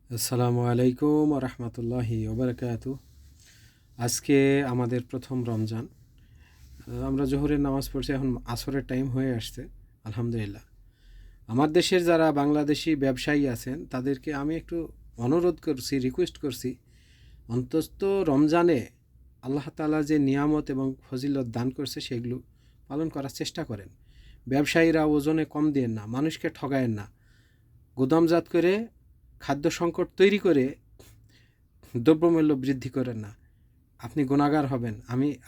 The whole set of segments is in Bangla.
আসসালামু আলাইকুম রহমতুল্লাহি ওবরাকাতু। আজকে আমাদের প্রথম রমজান। আমরা জোহরের নামাজ পড়ছি, এখন আসরের টাইম হয়ে আসছে। আলহামদুলিল্লাহ। আমার দেশের যারা বাংলাদেশি ব্যবসায়ী আছেন তাদেরকে আমি একটু অনুরোধ করছি, রিকোয়েস্ট করছি, অন্তত রমজানে আল্লাহ তাআলা যে নিয়ামত এবং ফজিলত দান করছে সেগুলো পালন করার চেষ্টা করেন। ব্যবসায়ীরা ওজনে কম দিয়েন না, মানুষকে ঠগায়েন না, গুদামজাত করে খাদ্য সংকট তৈরি করে দ্রব্যমূল্য বৃদ্ধি করেন না। আপনি গুনাহগার হবেন।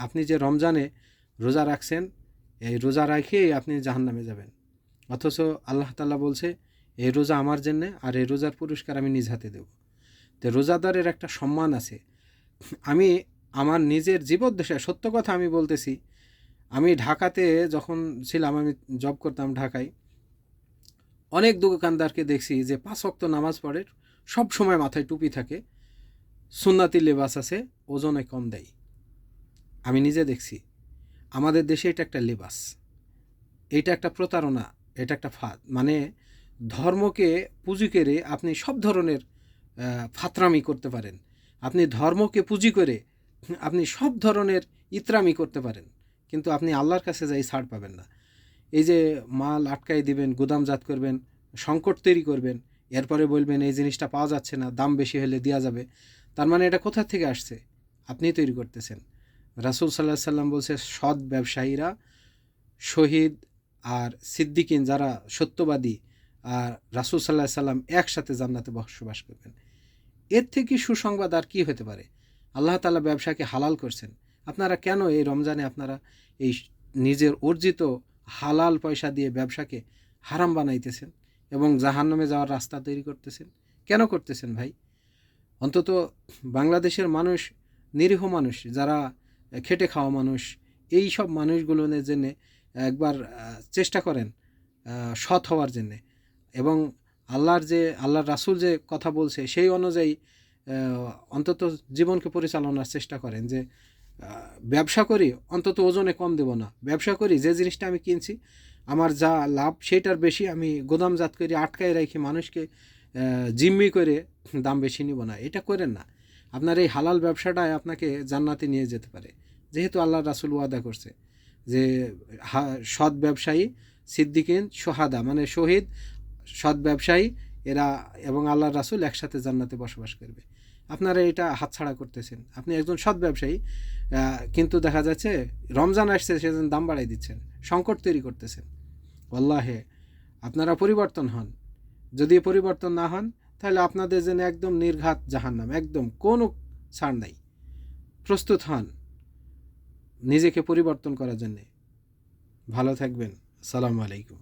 আপনি যে রমজানে রোজা রাখছেন, এই রোজা রাখিয়েই আপনি জাহান্নামে যাবেন। অথচ আল্লাহ তাআলা বলছে এই রোজা আমার জন্যে, আর এই রোজার পুরস্কার আমি নিজ হাতে দেব। তো রোজাদারের একটা সম্মান আছে। আমি আমার নিজের জীবদ্দশায় সত্য কথা আমি বলতেছি। আমি ঢাকাতে যখন ছিলাম, আমি জব করতাম ঢাকায়, অনেক দোকানদারকে দেখছি যে 5 ওয়াক্ত নামাজ পড়ে, সব সময় মাথায় টুপি থাকে, সুন্নাতি লেবাস আছে, ওজনে কম দেয়। আমি নিজে দেখছি। আমাদের দেশে এটা একটা লেবাস, এটা একটা প্রতারণা, এটা একটা ফাঁদ। মানে ধর্মকে পুঁজি করে আপনি সব ধরনের ফাতরামি করতে পারেন। আপনি ধর্মকে পুঁজি করে আপনি সব ধরনের ইতরামি করতে পারেন, কিন্তু আপনি আল্লাহর কাছে যাই ছাড় পাবেন না। এই যে মাল আটকাই দিবেন, গুদামজাত করবেন, সংকট তৈরি করবেন, এরপরে বলবেন এই জিনিসটা পাওয়া যাচ্ছে না, দাম বেশি হলে দেওয়া যাবে। তার মানে এটা কোথা থেকে আসছে? আপনিই তৈরি করতেছেন। রাসূল সাল্লাল্লাহু আলাইহি সাল্লাম বলছে, সৎ ব্যবসায়ীরা, শহীদ আর সিদ্দিকিন যারা সত্যবাদী, আর রাসূল সাল্লাল্লাহু আলাইহি সাল্লাম একসাথে জান্নাতে বসবাস করবেন। এর থেকে সুসংবাদ আর কি হতে পারে? আল্লাহ তাআলা ব্যবসাকে হালাল করছেন। আপনারা কেন এই রমজানে আপনারা এই নিজের অর্জিত হালাল পয়সা দিয়ে ব্যবসাকে হারাম বানাইতেছেন এবং জাহান্নামে যাওয়ার রাস্তা তৈরি করতেছেন? কেন করতেছেন ভাই? অন্তত বাংলাদেশের মানুষ, নিরীহ মানুষ, যারা খেটে খাওয়া মানুষ, এই সব মানুষগুলোর জন্য একবার চেষ্টা করেন সৎ হওয়ার জন্যে। এবং আল্লাহর রাসূল যে কথা বলছে সেই অনুযায়ী অন্তত জীবনকে পরিচালনার চেষ্টা করেন। যে ব্যবসা করি, অন্তত ওজনে কম দেব না। ব্যবসা করি, যে জিনিসটা আমি কিনছি আমার যা লাভ সেটার বেশি আমি গোদামজাত করে আটকায় রাখি, মানুষকে জিম্মি করে দাম বেশি নিব না। এটা করেন না। আপনার এই হালাল ব্যবসাটাই আপনাকে জান্নাতে নিয়ে যেতে পারে, যেহেতু আল্লাহর রাসূল ওয়াদা করছে যে সৎ ব্যবসায়ী, সিদ্দিকিন, সোহাদা মানে শহীদ, সৎ ব্যবসায়ী এরা এবং আল্লাহর রাসূল একসাথে জান্নাতে বসবাস করবে। আপনারা এটা হাতছাড়া করতেছেন। আপনি একজন সৎ ব্যবসায়ী, কিন্তু দেখা যাচ্ছে রমজান আসছে সেজন্য দাম বাড়াই দিচ্ছেন, সংকট তৈরি করতেছেন। ওয়াল্লাহে আপনারা পরিবর্তন হন। যদি পরিবর্তন না হন তাহলে আপনাদের জন্য একদম নির্ঘাত জাহান্নাম, একদম কোনো ছাড় নাই। প্রস্তুত হন নিজেকে পরিবর্তন করার জন্যে। ভালো থাকবেন। আসসালামু আলাইকুম।